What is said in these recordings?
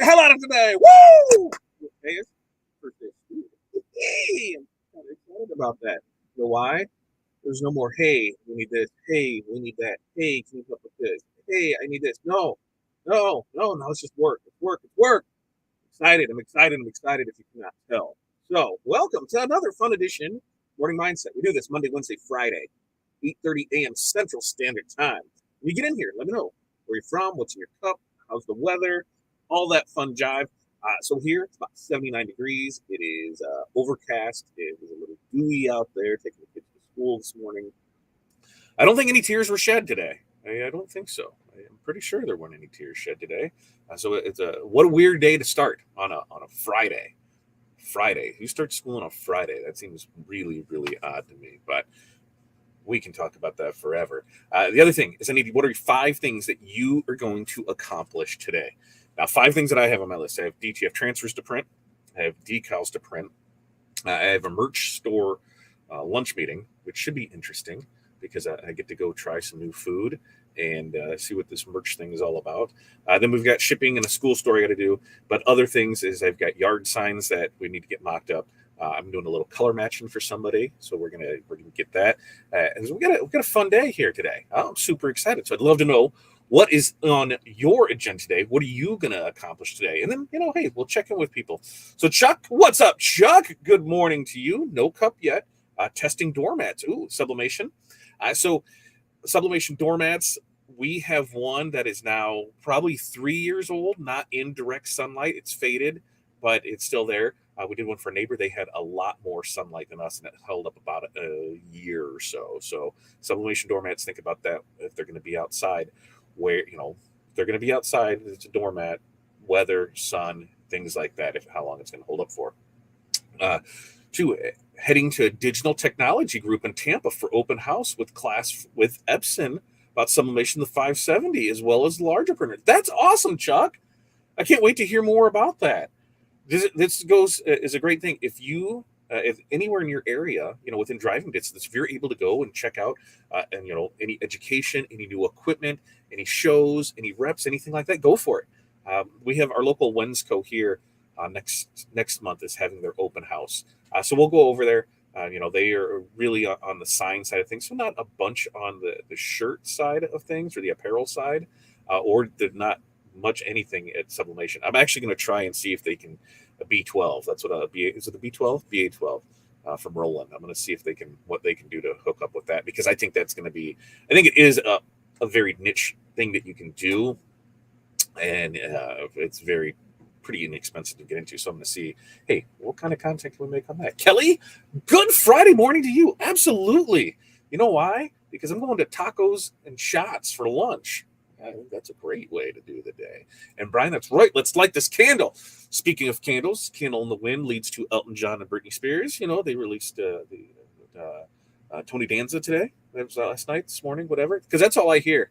the hell out of today. Woo! Hey, it's first day of school. Hey, I'm kind of excited about that. You know why? There's no more, hey, we need this. Hey, we need that. Hey, can you help with this? Hey, I need this. No, no, no, no, it's just work. It's work. It's work. Excited. I'm excited. I'm excited if you cannot tell. So, welcome to another fun edition Morning Mindset. We do this Monday, Wednesday, Friday, 8:30 a.m. Central Standard Time. When you get in here, let me know where you're from, what's in your cup, how's the weather, all that fun jive. So here it's about 79 degrees. It is overcast. It was a little dewy out there, taking the kids to school this morning. I don't think any tears were shed today. I don't think so. I'm pretty sure there weren't any tears shed today. So it's what a weird day to start on a Friday. Friday. Who starts school on a Friday? That seems really, really odd to me. But we can talk about that forever. The other thing is, I need what are 5 things that you are going to accomplish today? Now, 5 things that I have on my list. I have DTF transfers to print. I have decals to print. I have a merch store lunch meeting, which should be interesting because I get to go try some new food and see what this merch thing is all about. Then we've got shipping and a school store I got to do. But other things is I've got yard signs that we need to get mocked up. I'm doing a little color matching for somebody, so we're gonna get that. And so we got a fun day here today. I'm super excited. So I'd love to know what is on your agenda today. What are you gonna accomplish today? And then hey, we'll check in with people. So Chuck, what's up, Chuck? Good morning to you. No cup yet. Testing doormats. Ooh, sublimation. So sublimation doormats. We have one that is now probably 3 years old, not in direct sunlight. It's faded, but it's still there. We did one for a neighbor. They had a lot more sunlight than us, and it held up about a year or so. So sublimation doormats, think about that if they're going to be outside. Where if they're going to be outside, it's a doormat, weather, sun, things like that. If how long it's going to hold up for. 2, heading to a digital technology group in Tampa for open house with class with Epson about sublimation of the 570 as well as larger printers. That's awesome, Chuck. I can't wait to hear more about that. This goes is a great thing. If anywhere in your area, within driving distance, if you're able to go and check out and any education, any new equipment, any shows, any reps, anything like that, go for it. We have our local Wensco here next month is having their open house, so we'll go over there. They are really on the sign side of things, so not a bunch on the shirt side of things or the apparel side, or they're not much anything at sublimation. I'm actually going to try and see if they can a B12. That's what is it the B12 BA12 from Roland. I'm going to see if what they can do to hook up with that, because I think that's going to be. I think it is a very niche thing that you can do, and it's pretty inexpensive to get into. So I'm going to see, hey, what kind of content can we make on that? Kelly, good Friday morning to you. Absolutely. You know why? Because I'm going to tacos and shots for lunch. I think that's a great way to do the day. And Brian, that's right. Let's light this candle. Speaking of candles, Candle in the Wind leads to Elton John and Britney Spears. They released Tony Danza today. That was last night, this morning, whatever. Because that's all I hear.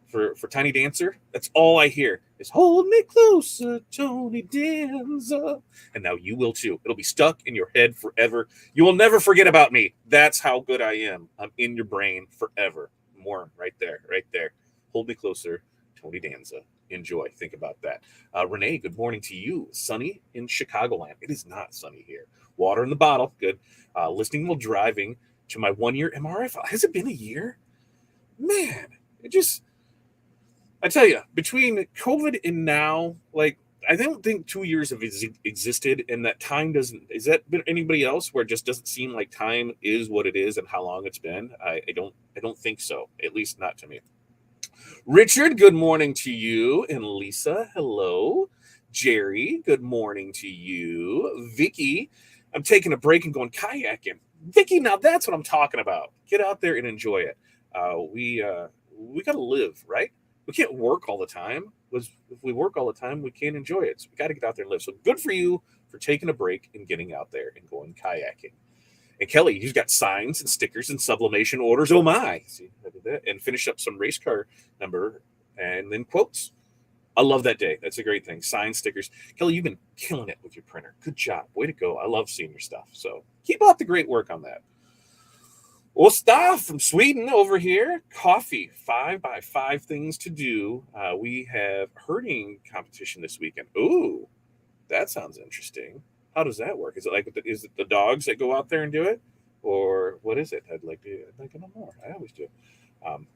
For Tiny Dancer, that's all I hear is "Hold Me Closer, Tony Danza," and now you will too. It'll be stuck in your head forever. You will never forget about me. That's how good I am. I'm in your brain forever. More right there, right there. Hold Me Closer, Tony Danza. Enjoy. Think about that. Renee, good morning to you. Sunny in Chicagoland. It is not sunny here. Water in the bottle. Good. Listening while driving to my 1-year MRI. Has it been a year? Man, I tell you, between COVID and now, I don't think 2 years have existed, and that time doesn't. Is that been anybody else where it just doesn't seem like time is what it is and how long it's been? I don't think so. At least not to me. Richard, good morning to you. And Lisa, hello. Jerry, good morning to you. Vicky, I'm taking a break and going kayaking. Vicky, now that's what I'm talking about. Get out there and enjoy it. We got to live, right? We can't work all the time. If we work all the time, we can't enjoy it. So we got to get out there and live. So good for you for taking a break and getting out there and going kayaking. And Kelly, you've got signs and stickers and sublimation orders. Oh my! See, I did that. And finish up some race car number and then quotes. I love that day. That's a great thing. Signs, stickers. Kelly, you've been killing it with your printer. Good job. Way to go. I love seeing your stuff. So keep up the great work on that. Åsta from Sweden over here. Coffee, 5x5 things to do. We have herding competition this weekend. Ooh, that sounds interesting. How does that work? Is it like is it the dogs that go out there and do it, or what is it? I'd like to know more. I always do. Um,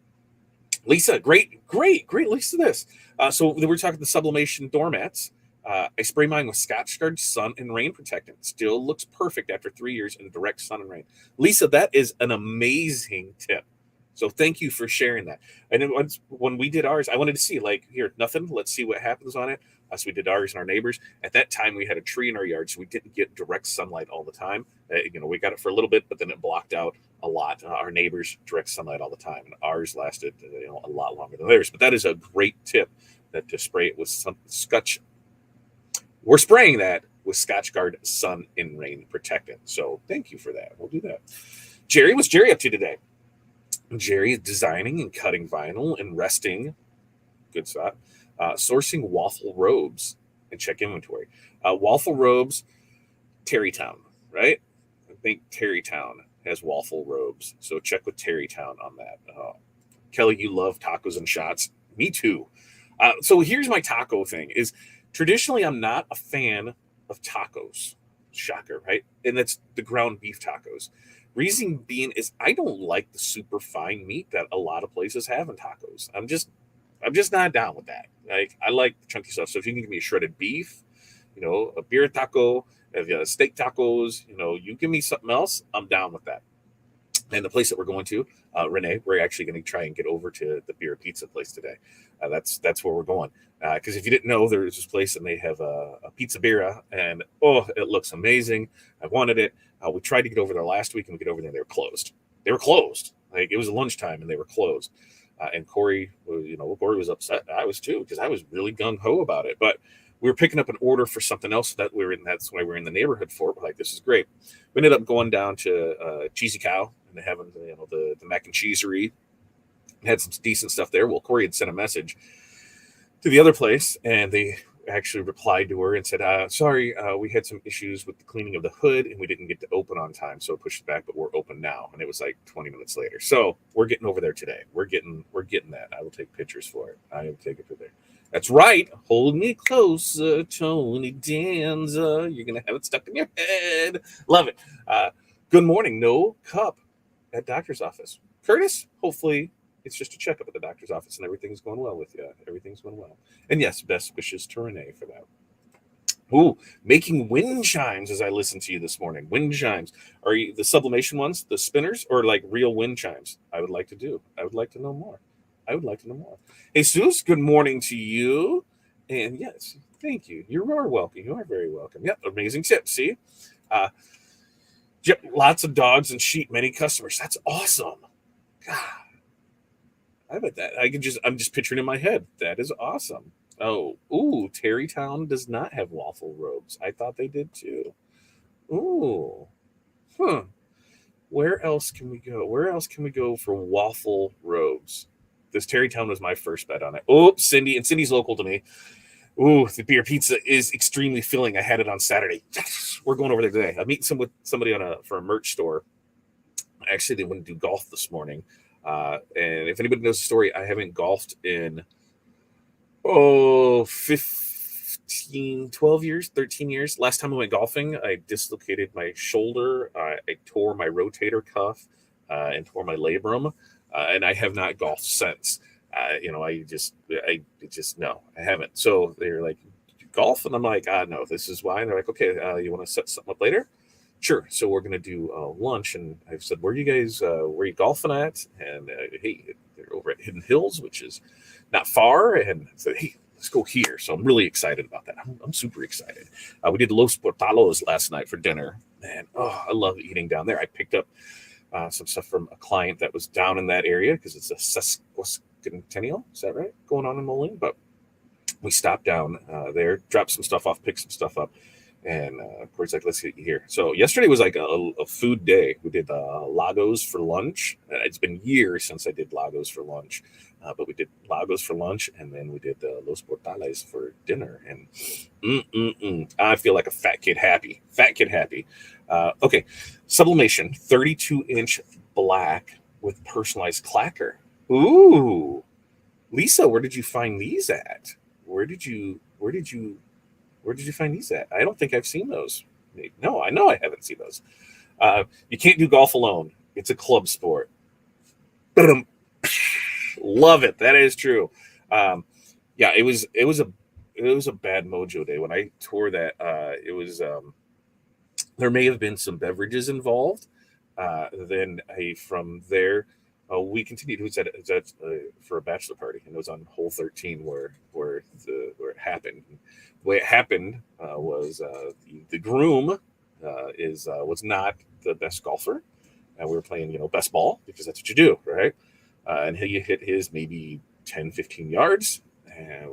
Lisa, great. Listen to this. So we were talking the sublimation doormats. I spray mine with Scotchgard sun and rain protectant. Still looks perfect after 3 years in direct sun and rain. Lisa, that is an amazing tip. So thank you for sharing that. And then when we did ours, I wanted to see like here, nothing. Let's see what happens on it. So we did ours and our neighbors. At that time, we had a tree in our yard, so we didn't get direct sunlight all the time. We got it for a little bit, but then it blocked out a lot. Our neighbors direct sunlight all the time, and ours lasted a lot longer than theirs. But that is a great tip that to spray it with some Scotch. We're spraying that with Scotchgard sun and rain protectant. So thank you for that. We'll do that. Jerry, what's Jerry up to today? Jerry is designing and cutting vinyl and resting. Good spot. Sourcing waffle robes and check inventory. Waffle robes, Terrytown, right? I think Terrytown has waffle robes. So check with Terrytown on that. Kelly, you love tacos and shots. Me too. So here's my taco thing is traditionally I'm not a fan of tacos. Shocker, right? And that's the ground beef tacos. Reason being is I don't like the super fine meat that a lot of places have in tacos. I'm just not down with that. Like I like the chunky stuff. So if you can give me a shredded beef, a beer taco, steak tacos, you give me something else, I'm down with that. And the place that we're going to, Renee, we're actually going to try and get over to the beer pizza place today. That's where we're going. Because if you didn't know, there's this place and they have a pizza birra, and it looks amazing. I wanted it. We tried to get over there last week, and we get over there, they were closed. They were closed. Like it was lunchtime, and they were closed. And Corey, Corey was upset. I was too, because I was really gung ho about it. But we were picking up an order for something else that we were in. That's why we're in the neighborhood for. We're like, this is great. We ended up going down to Cheesy Cow and having the mac and cheesery. Had some decent stuff there. Well, Corey had sent a message to the other place, and they actually replied to her and said, sorry, we had some issues with the cleaning of the hood and we didn't get to open on time, so pushed it back, but we're open now. And it was like 20 minutes later. So we're getting over there today. We're getting that. I will take pictures for it. I will take it for there. That's right. Hold me closer, Tony Danza. You're going to have it stuck in your head. Love it. Good morning. No cup at doctor's office. Curtis, hopefully it's just a checkup at the doctor's office and everything's going well with you. Everything's going well. And yes, best wishes to Renee for that. Ooh, making wind chimes as I listen to you this morning. Wind chimes. Are you the sublimation ones, the spinners, or like real wind chimes? I would like to do. I would like to know more. Jesus, good morning to you. And yes, thank you. You are welcome. You are very welcome. Yep, amazing tip. See? Yep, lots of dogs and sheep, many customers. That's awesome. God. I bet that I'm just picturing in my head. That is awesome. Oh, ooh, Terrytown does not have waffle robes. I thought they did too. Ooh, huh. Where else can we go? Where else can we go for waffle robes? This Terrytown was my first bet on it. Oh, Cindy, and Cindy's local to me. Ooh, the beer pizza is extremely filling. I had it on Saturday. Yes, we're going over there today. I'm meeting somebody for a merch store. Actually, they went to do golf this morning. And if anybody knows the story, I haven't golfed in 15, 12 years, 13 years. Last time I went golfing, I dislocated my shoulder. I tore my rotator cuff and tore my labrum. And I have not golfed since. No, I haven't. So they're like, golf? And I'm like, no, this is why. And they're like, okay, you want to set something up later? Sure. So we're going to do lunch. And I've said, where are you golfing at? And hey, they're over at Hidden Hills, which is not far. And I said, hey, let's go here. So I'm really excited about that. I'm super excited. We did Los Portalos last night for dinner. And I love eating down there. I picked up some stuff from a client that was down in that area because it's a sesquicentennial. Is that right? Going on in Moline. But we stopped down there, dropped some stuff off, picked some stuff up. And Corey's like, let's get you here. So yesterday was like a food day. We did Lagos for lunch. It's been years since I did Lagos for lunch. But we did Lagos for lunch, and then we did Los Portales for dinner. And I feel like a fat kid happy. Okay, sublimation, 32-inch black with personalized clacker. Ooh, Lisa, where did you find these at? Where did you find these at? I don't think I've seen those. No, I know I haven't seen those. You can't do golf alone. It's a club sport. Love it. That is true. Um, yeah, it was a bad mojo day when I tore that. It was there may have been some beverages involved. Then from there, we continued. It was for a bachelor party, and it was on hole 13 where it happened. The way it happened was the groom was not the best golfer, and we were playing best ball because that's what you do, right? And he hit his maybe 10, 15 yards, and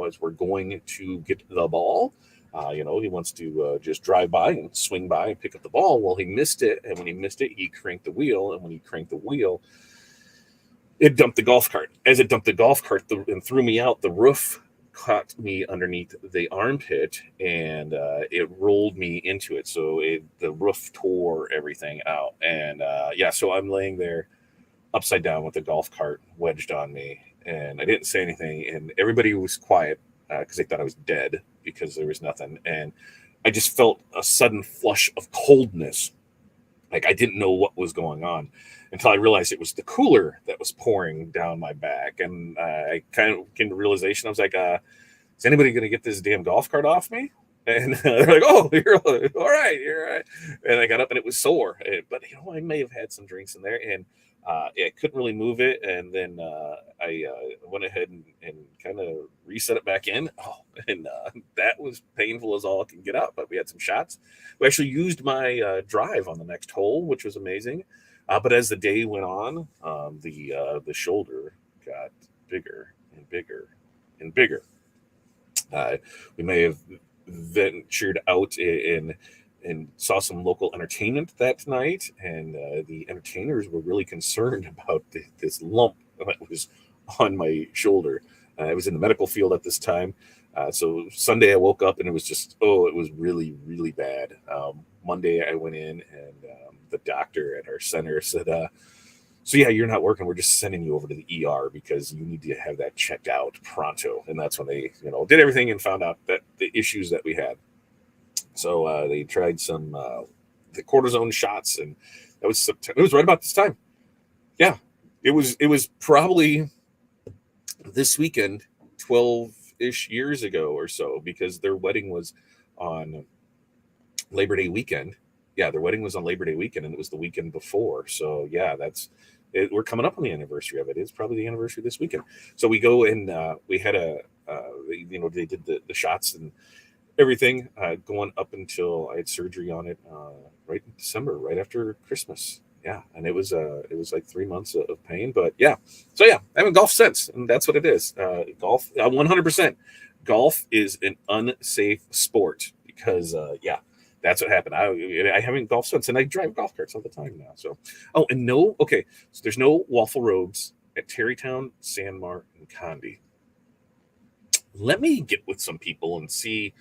as we're going to get the ball. He wants to just drive by and swing by and pick up the ball. Well, he missed it, and when he missed it, he cranked the wheel, and when he cranked the wheel, it dumped the golf cart. As it dumped the golf cart and threw me out, the roof caught me underneath the armpit, and it rolled me into it. So the roof tore everything out, and so I'm laying there upside down with the golf cart wedged on me, and I didn't say anything, and everybody was quiet because they thought I was dead because there was nothing. And I just felt a sudden flush of coldness. Like I didn't know what was going on until I realized it was the cooler that was pouring down my back. And I kind of came to realization. I was like, is anybody going to get this damn golf cart off me? And they're like, oh, you're all right. You're all right. And I got up and it was sore. But, I may have had some drinks in there. And I couldn't really move it, and then I went ahead and kind of reset it back in. Oh, and that was painful as all can get out. But we had some shots. We actually used my drive on the next hole, which was amazing. But as the day went on, the shoulder got bigger and bigger and bigger. We may have ventured out and saw some local entertainment that night, and the entertainers were really concerned about this lump that was on my shoulder. I was in the medical field at this time, so Sunday I woke up and it was it was really, really bad. Monday I went in, and the doctor at our center said, so yeah, you're not working. We're just sending you over to the ER because you need to have that checked out pronto. And that's when they, did everything and found out that the issues that we had. So they tried some the cortisone shots, and that was September. It was right about this time. Yeah, it was probably this weekend, 12-ish years ago or so, because their wedding was on Labor Day weekend. Yeah, their wedding was on Labor Day weekend, and it was the weekend before. So yeah, we're coming up on the anniversary of it. It's probably the anniversary this weekend. So we go and we had they did the shots and everything going up until I had surgery on it right in December, right after Christmas. Yeah, and it was like 3 months of pain, but yeah. So yeah, I haven't golfed since, and that's what it is. Golf, 100%. Golf is an unsafe sport because that's what happened. I haven't golfed since, and I drive golf carts all the time now. So, so there's no waffle roads at Terrytown, Sandmar, and Condi. Let me get with some people and see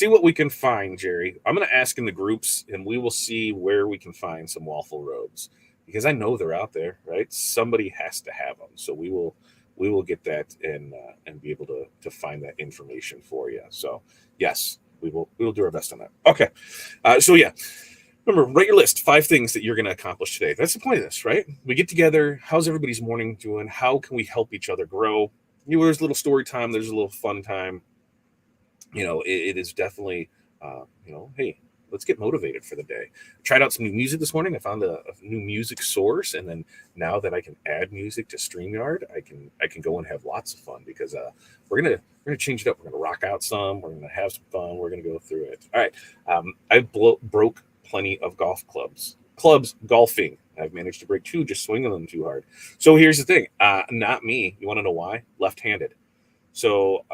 what we can find, Jerry. I'm going to ask in the groups, and we will see where we can find some waffle roads because I know they're out there, right? Somebody has to have them, so we will get that and be able to find that information for you. So yes, we will do our best on that. Okay, so yeah. Remember, write your list. 5 things that you're going to accomplish today. That's the point of this, right? We get together. How's everybody's morning doing? How can we help each other grow? There's a little story time. There's a little fun time. It is definitely, hey, let's get motivated for the day. I tried out some new music this morning. I found a new music source, and then now that I can add music to StreamYard, I can go and have lots of fun because we're gonna change it up. We're gonna rock out some. We're gonna have some fun. We're gonna go through it. All right. I broke plenty of golf clubs golfing. I've managed to break 2 just swinging them too hard. So here's the thing. Not me. You want to know why? Left-handed. So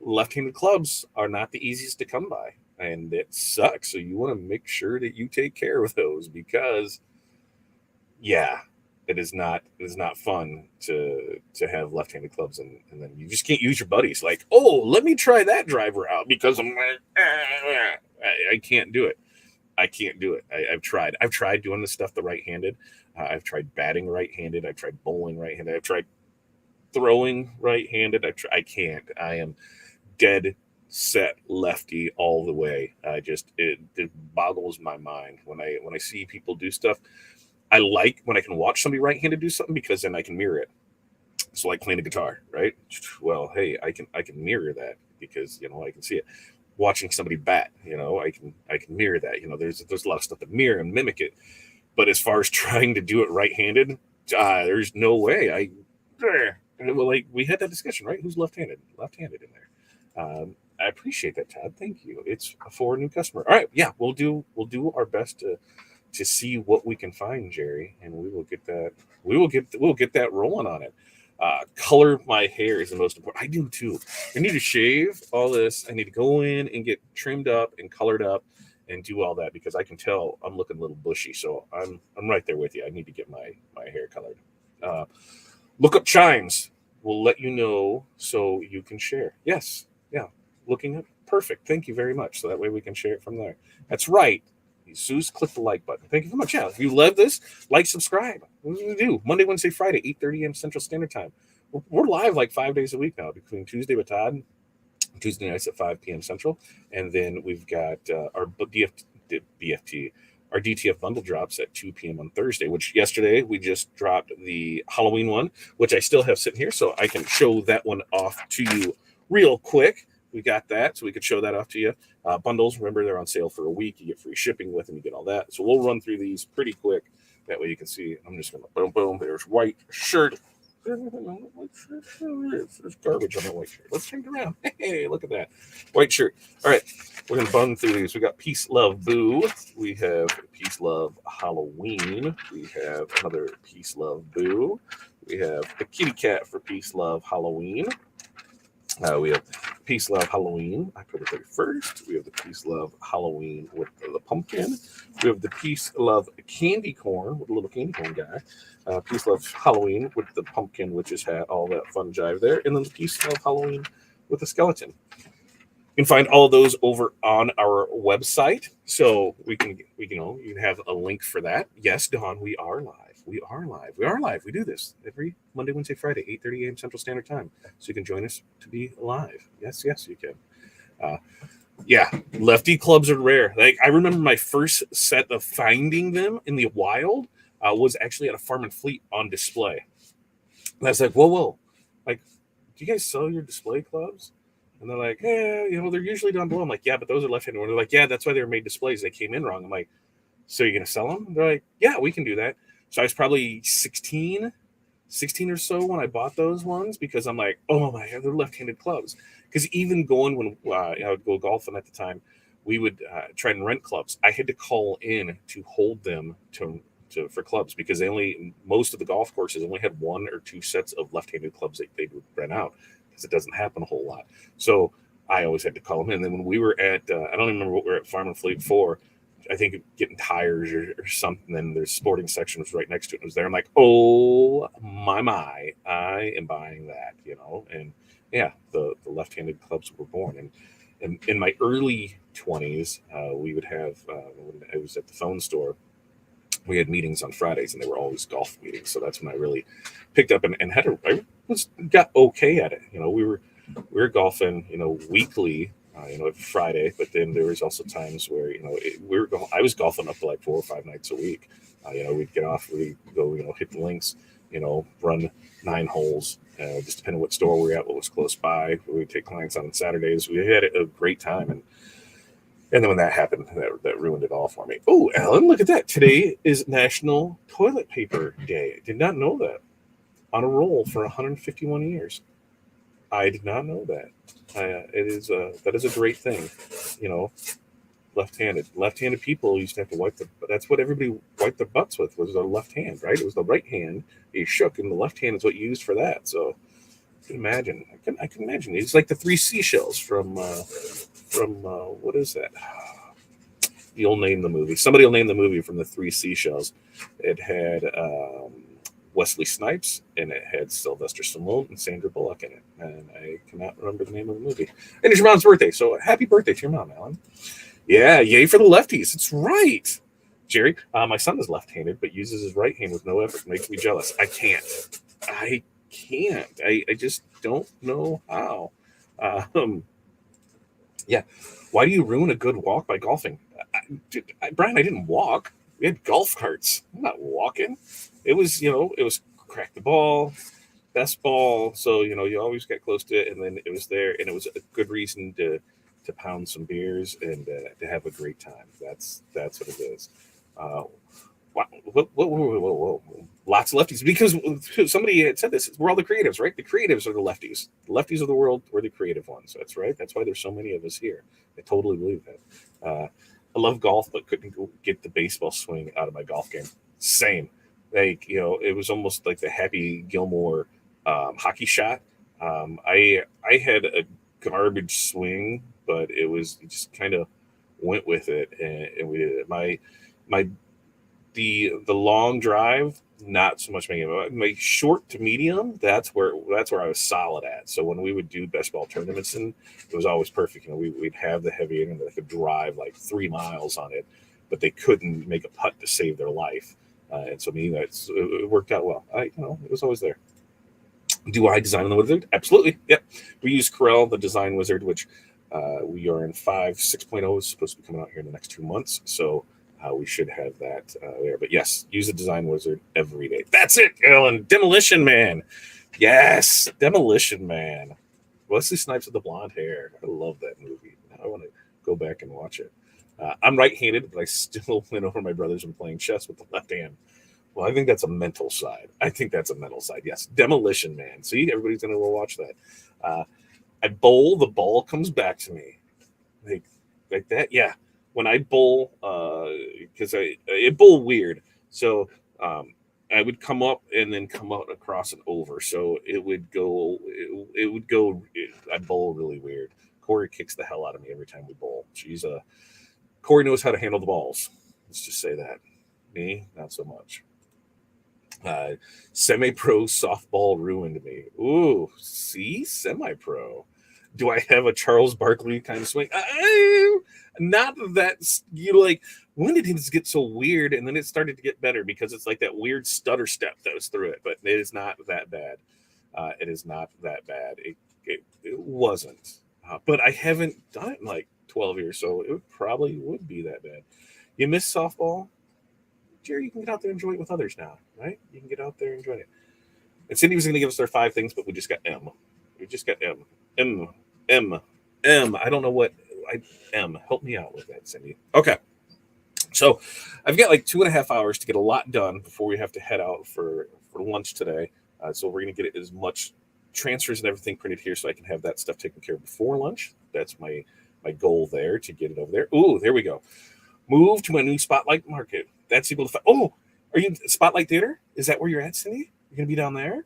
left-handed clubs are not the easiest to come by, and it sucks. So you want to make sure that you take care of those because, yeah, it is not fun to have left-handed clubs, and then you just can't use your buddies. Like, oh, let me try that driver out because I'm like, I can't do it. I can't do it. I've tried doing this stuff the right-handed. I've tried batting right-handed. I've tried bowling right-handed. I've tried throwing right-handed. I can't. I am dead set lefty all the way. It boggles my mind when I see people do stuff. I like when I can watch somebody right-handed do something because then I can mirror it. So like playing the guitar, right? Well, hey, I can mirror that because I can see it. Watching somebody bat, I can mirror that. There's a lot of stuff to mirror and mimic it. But as far as trying to do it right-handed, there's no way. Well, like we had that discussion, right? Who's left-handed? Left-handed in there. I appreciate that, Todd. Thank you. It's for a new customer. All right, yeah, we'll do our best to see what we can find, Jerry, and we will get that. We'll get that rolling on it. Color my hair is the most important. I do too. I need to shave all this. I need to go in and get trimmed up and colored up and do all that because I can tell I'm looking a little bushy. So I'm right there with you. I need to get my hair colored. Uh, look up chimes. We'll let you know so you can share. Yes, yeah. Looking up perfect. Thank you very much. So that way we can share it from there. That's right. Zeus, click the like button. Thank you very much. Yeah, if you love this, like, subscribe. What do you do? Monday, Wednesday, Friday, 8:30 a.m. Central Standard Time. We're live like 5 days a week now between Tuesday with Todd, Tuesday nights at 5 p.m. Central. And then we've got our BFT, our DTF bundle drops at 2 p.m. on Thursday, which yesterday we just dropped the Halloween one, which I still have sitting here. So I can show that one off to you real quick. We got that, so we could show that off to you. Bundles, remember, they're on sale for a week. You get free shipping with them. You get all that. So we'll run through these pretty quick. That way you can see. I'm just going to boom, boom. There's white shirt. There's garbage on that white shirt. Let's turn it around. Hey, look at that. White shirt. All right. We're going to bun through these. We got Peace, Love, Boo. We have Peace, Love, Halloween. We have another Peace, Love, Boo. We have the kitty cat for Peace, Love, Halloween. We have Peace, Love, Halloween, October 31st. We have the Peace, Love, Halloween with the pumpkin. We have the Peace, Love, Candy Corn with a little candy corn guy. Peace, Love, Halloween with the pumpkin, which has had all that fun jive there. And then the Peace, Love, Halloween with the skeleton. You can find all of those over on our website. So you can have a link for that. Yes, Dawn, we are live. We are live. We do this every Monday, Wednesday, Friday, 8:30 a.m. Central Standard Time. So you can join us to be live. Yes, you can. Yeah, lefty clubs are rare. Like I remember my first set of finding them in the wild was actually at a Farm and Fleet on display. And I was like, whoa. Like, do you guys sell your display clubs? And they're like, they're usually down below. I'm like, yeah, but those are left-handed. They're like, yeah, that's why they were made displays. They came in wrong. I'm like, so you're going to sell them? They're like, yeah, we can do that. So I was probably 16 or so when I bought those ones because I'm like, oh my God, they're left-handed clubs. Because even going when I would go golfing at the time, we would try and rent clubs. I had to call in to hold them for clubs because most of the golf courses only had one or two sets of left-handed clubs that they would rent out because it doesn't happen a whole lot. So I always had to call them in. And then when we were at, I don't even remember what we were at Farm and Fleet for. I think getting tires or something, and their sporting section was right next to it. It was there. I'm like, oh my, I am buying that, And yeah, the left-handed clubs were born. And in my early 20s, we would have when I was at the phone store, we had meetings on Fridays, and they were always golf meetings. So that's when I really picked up and got okay at it. We were golfing, weekly. Every Friday, but then there was also times where I was golfing up to like 4 or 5 nights a week. We'd get off, we'd go, hit the links, run 9 holes, just depending on what store we were at, what was close by. We'd take clients on Saturdays. We had a great time, and then when that happened, that ruined it all for me. Oh, Alan, look at that! Today is National Toilet Paper Day. I did not know that. On a roll for 151 years. I did not know that. That is a great thing, left-handed people used to have to wipe that's what everybody wiped their butts with was the left hand, right? It was the right hand you shook, and the left hand is what you used for that. So I can imagine. It's like the 3 seashells from what is that? You'll name the movie. Somebody will name the movie from the 3 seashells. It had Wesley Snipes, and it had Sylvester Stallone and Sandra Bullock in it. And I cannot remember the name of the movie. And it's your mom's birthday, so happy birthday to your mom, Alan. Yeah, yay for the lefties. It's right. Jerry, my son is left-handed, but uses his right hand with no effort. Makes me jealous. I can't. I can't. I just don't know how. Um, yeah. Why do you ruin a good walk by golfing? Brian, I didn't walk. We had golf carts. I'm not walking. It was, it was crack the ball, best ball. So, you always get close to it. And then it was there. And it was a good reason to pound some beers and to have a great time. That's what it is. Uh, wow. Whoa. Lots of lefties because somebody had said this. We're all the creatives, right? The creatives are the lefties. The lefties of the world were the creative ones. That's right. That's why there's so many of us here. I totally believe that. I love golf, but couldn't get the baseball swing out of my golf game. Same. Like, it was almost like the Happy Gilmore hockey shot. I had a garbage swing, but it just kind of went with it, and we did it. My the long drive, not so much my short to medium. That's where I was solid at. So when we would do best ball tournaments, and it was always perfect. We'd have the heavy hitter that could drive like 3 miles on it, but they couldn't make a putt to save their life. And so it worked out well. It was always there. Do I design the wizard? Absolutely. Yep. We use Corel, the design wizard, which we are in 6.0 is supposed to be coming out here in the next 2 months. So we should have that there. But yes, use a design wizard every day. That's it, Ellen. Demolition Man. Yes, Demolition Man. Wesley Snipes with the blonde hair. I love that movie. Now I want to go back and watch it. I'm right-handed, but I still win over my brothers when playing chess with the left hand. Well, I think that's a mental side. Yes, Demolition Man. See, everybody's going to go watch that. I bowl, the ball comes back to me. Like that, yeah. When I bowl, because I bowl weird, so I would come up and then come out across and over. So it would go. I bowl really weird. Corey kicks the hell out of me every time we bowl. Corey knows how to handle the balls. Let's just say that. Me, not so much. Semi-pro softball ruined me. Ooh, see, semi-pro. Do I have a Charles Barkley kind of swing? Not that like. When did his get so weird? And then it started to get better because it's like that weird stutter step that was through it. But it is not that bad. It is not that bad. It wasn't. But I haven't done it in like 12 years, so it probably would be that bad. You miss softball? Jerry, you can get out there and enjoy it with others now, right? You can get out there and enjoy it. And Cindy was going to give us their 5 things, but we just got M. We just got M. I don't know what M. Help me out with that, Cindy. Okay. So I've got like 2.5 hours to get a lot done before we have to head out for lunch today. So we're going to get as much transfers and everything printed here so I can have that stuff taken care of before lunch. That's my goal there, to get it over there. Ooh, there we go. Move to my new Spotlight Market. That's equal to are you Spotlight Theater? Is that where you're at, Cindy? You're going to be down there?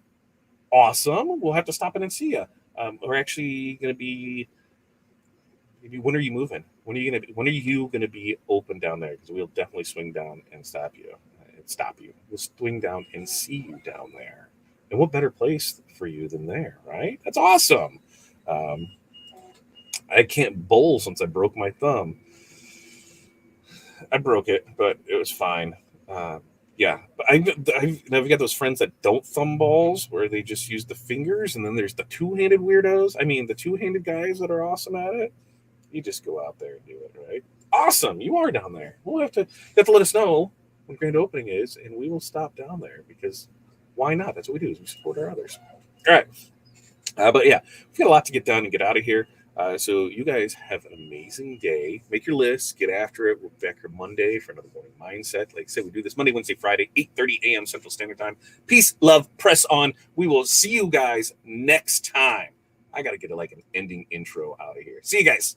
Awesome. We'll have to stop in and see you. We're actually going to be. Maybe when are you moving? When are you going to be open down there? Because we'll definitely swing down and stop you. We'll swing down and see you down there. And what better place for you than there, right? That's awesome. I can't bowl since I broke my thumb. I broke it, but it was fine. Yeah, but I've got those friends that don't thumb balls, where they just use the fingers, and then there's the two-handed weirdos. I mean, the two-handed guys that are awesome at it. You just go out there and do it, right? Awesome, you are down there. We'll have to let us know when grand opening is, and we will stop down there, because why not? That's what we do, is we support our others. All right, but yeah, we've got a lot to get done and get out of here. So you guys have an amazing day. Make your list, get after it. We'll be back here Monday for another morning mindset. Like I said, we do this Monday, Wednesday, Friday, 8:30 a.m. Central Standard Time. Peace, love, press on. We will see you guys next time. I got to get an ending intro out of here. See you guys.